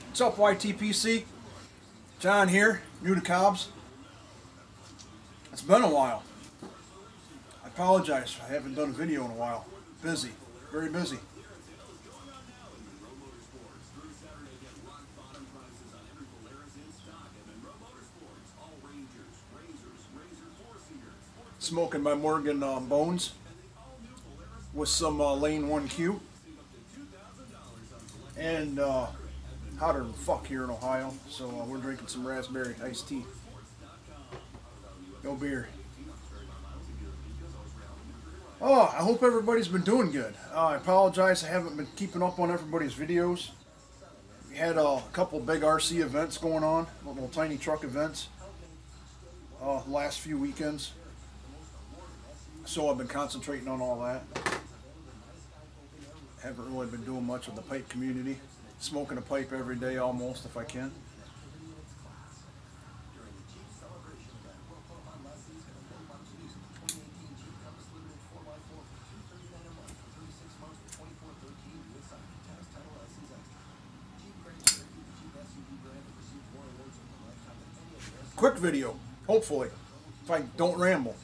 What's up, ytpc? John here, new to Cobbs. It's been a while. I apologize, I haven't done a video in a while. Busy, very busy. Smoking my Morgan Bones with some Lane 1Q. And hotter than fuck here in Ohio, so we're drinking some raspberry iced tea. No beer. Oh, I hope everybody's been doing good. I apologize, I haven't been keeping up on everybody's videos. We had a couple big RC events going on, little tiny truck events, last few weekends. So I've been concentrating on all that. Haven't really been doing much with the pipe community. Smoking a pipe every day almost if I can. Quick video, hopefully, if I don't ramble.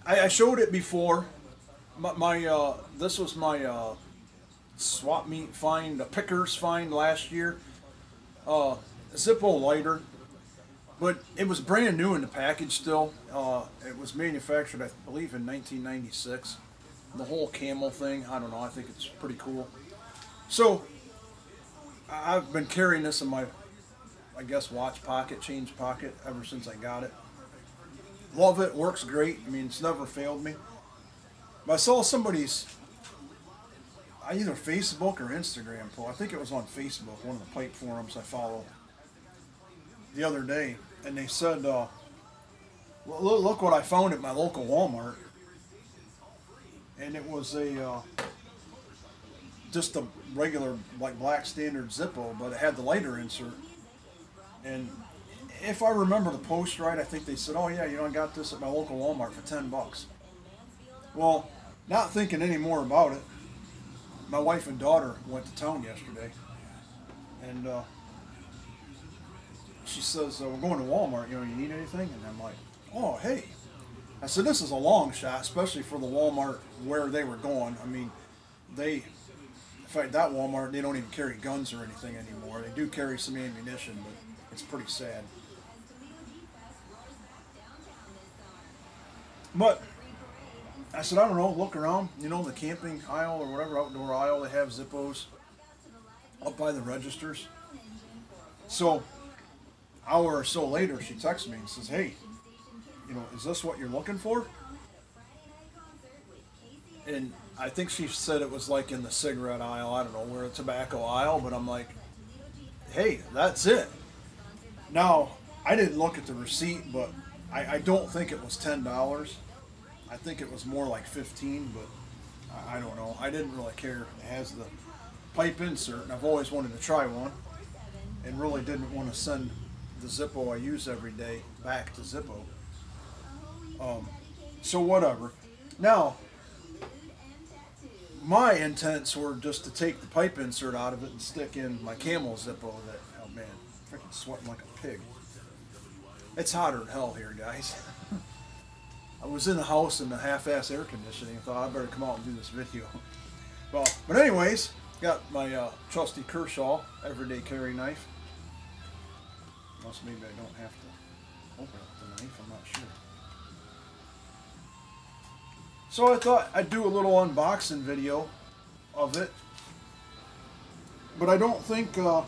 I showed it before. This was my swap meet find, pickers find last year. Zippo lighter, but it was brand new in the package still. It was manufactured, I believe, in 1996. The whole camel thing, I don't know, I think it's pretty cool. So, I've been carrying this in my, I guess, watch pocket, change pocket, ever since I got it. Love it, works great. I mean, it's never failed me. But I saw somebody's, either Facebook or Instagram post, I think it was on Facebook, one of the pipe forums I follow, the other day, and they said, well, look what I found at my local Walmart. And it was just a regular, like, black standard Zippo, but it had the lighter insert. And if I remember the post right, I think they said, oh yeah, I got this at my local Walmart for 10 bucks. Well, not thinking any more about it, my wife and daughter went to town yesterday, and she says, we're going to Walmart, you need anything? And I'm like, oh, hey. I said, this is a long shot, especially for the Walmart where they were going. I mean, in fact, that Walmart, they don't even carry guns or anything anymore. They do carry some ammunition, but it's pretty sad. But I said, I don't know, look around, the camping aisle or whatever, outdoor aisle, they have Zippos up by the registers. So, an hour or so later, she texts me and says, hey, is this what you're looking for? And I think she said it was like in the cigarette aisle, I don't know, where the tobacco aisle, but I'm like, hey, that's it. Now, I didn't look at the receipt, but I don't think it was $10. I think it was more like 15, but I don't know. I didn't really care. It has the pipe insert, and I've always wanted to try one, and really didn't want to send the Zippo I use every day back to Zippo. So whatever. Now, my intents were just to take the pipe insert out of it and stick in my Camel Zippo. That, oh man, freaking sweating like a pig. It's hotter than hell here, guys. I was in the house in the half-ass air conditioning and thought I better come out and do this video. Well, but anyways, got my trusty Kershaw everyday carry knife. Unless maybe I don't have to open up the knife, I'm not sure. So I thought I'd do a little unboxing video of it. But I don't think, I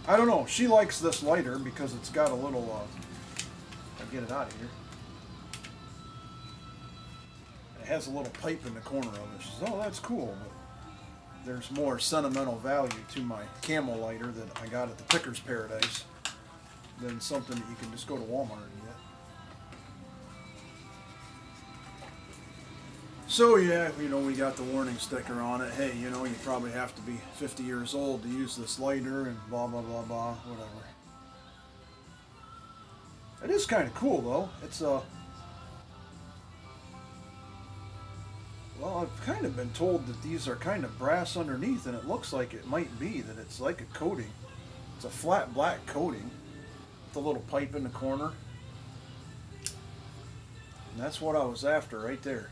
don't know, she likes this lighter because it's got a little, get it out of here. It has a little pipe in the corner of it. She says, oh, that's cool, but there's more sentimental value to my Camel lighter that I got at the Picker's Paradise than something that you can just go to Walmart and get. So yeah, we got the warning sticker on it. Hey, you probably have to be 50 years old to use this lighter and blah, blah, blah, blah, whatever. It is kind of cool though. It's a Well, I've kind of been told that these are kind of brass underneath, and it looks like it might be that it's like a coating. It's a flat black coating with a little pipe in the corner. And that's what I was after right there.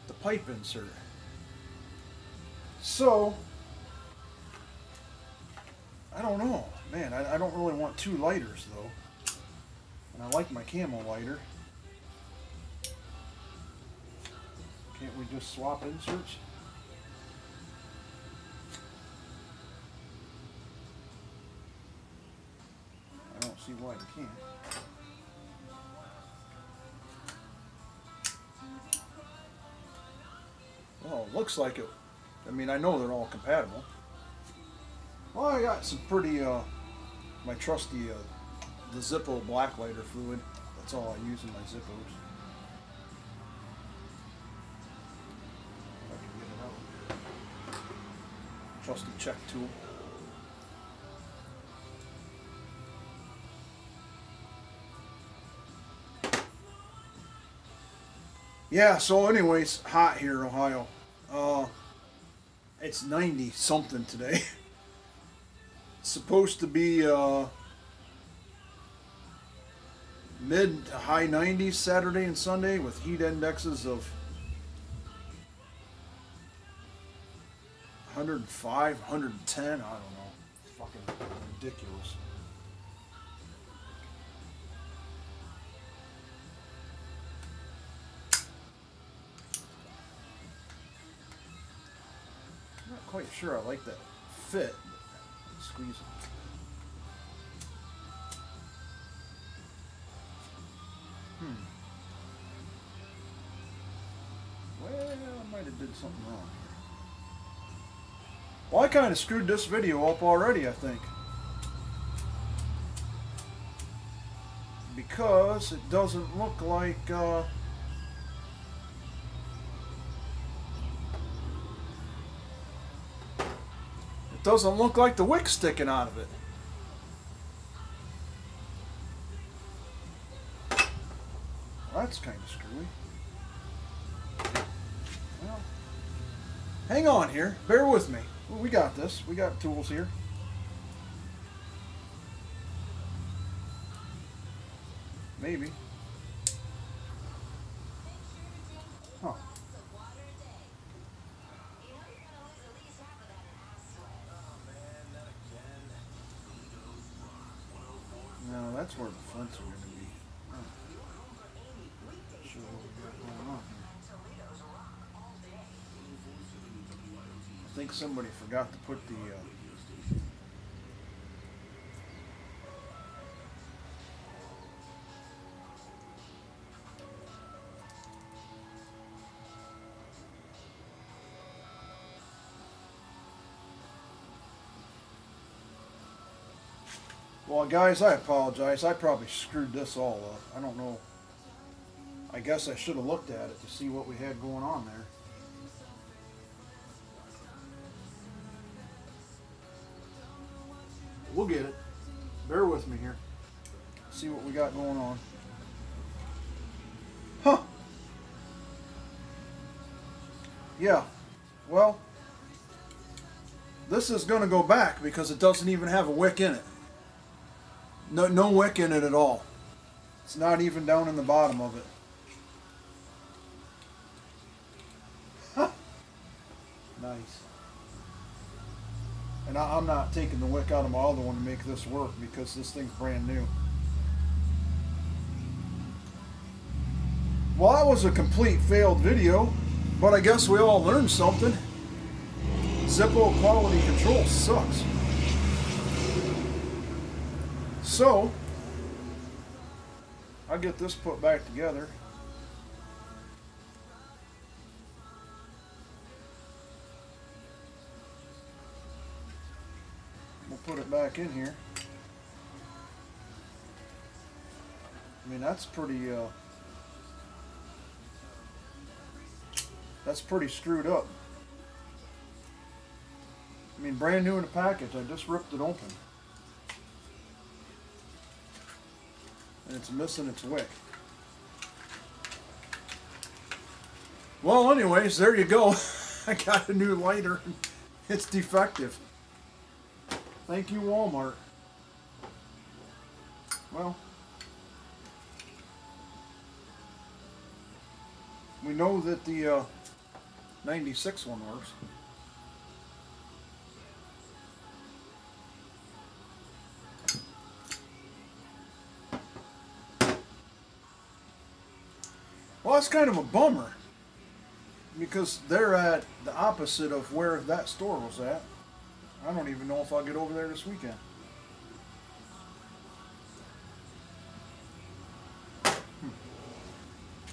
The pipe insert. So, I don't know. Man, I don't really want two lighters though. And I like my camo lighter. Can't we just swap inserts? I don't see why you can't. Well, it looks like it. I mean, I know they're all compatible. Well, I got some pretty, my trusty, the Zippo black lighter fluid. That's all I use in my Zippos. If I can get it out. Trusty check tool. Yeah, so anyways, hot here, Ohio. It's 90 something today. It's supposed to be mid to high 90s Saturday and Sunday with heat indexes of 105, 110, I don't know. Fucking ridiculous. I'm not quite sure I like that fit. Squeeze it. Well, I might have did something wrong here. Well, I kind of screwed this video up already, I think. Because it doesn't look like, doesn't look like the wick sticking out of it. Well, that's kind of screwy. Well, hang on here. Bear with me. Well, we got this. We got tools here. Maybe. Huh. No, that's where the fronts are going to be. Huh. Sure what we got going on here. I think somebody forgot to put the Well, guys, I apologize. I probably screwed this all up. I don't know. I guess I should have looked at it to see what we had going on there. We'll get it. Bear with me here. See what we got going on. Huh. Yeah. Well, this is going to go back because it doesn't even have a wick in it. No wick in it at all. It's not even down in the bottom of it. Huh. Nice. And I'm not taking the wick out of my other one to make this work because this thing's brand new. Well, that was a complete failed video, but I guess we all learned something. Zippo quality control sucks. So, I'll get this put back together. We'll put it back in here. I mean, that's pretty screwed up. I mean, brand new in the package. I just ripped it open. And it's missing its wick. Well, anyways, there you go. I got a new lighter. It's defective. Thank you, Walmart. Well, we know that the 96 one works. Well, it's kind of a bummer because they're at the opposite of where that store was at. I don't even know if I'll get over there this weekend.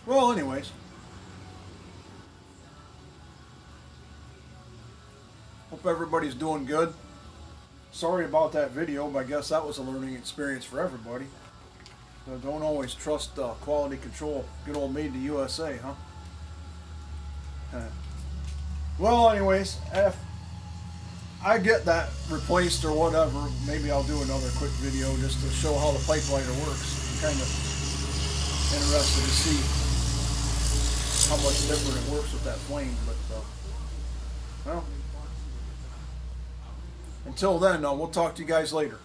Well, anyways. Hope everybody's doing good. Sorry about that video, but I guess that was a learning experience for everybody. So don't always trust quality control. Good old made in the USA, huh? Well, anyways, if I get that replaced or whatever, maybe I'll do another quick video just to show how the pipe lighter works. I'm kind of interested to see how much different it works with that flame, but well, until then, we'll talk to you guys later.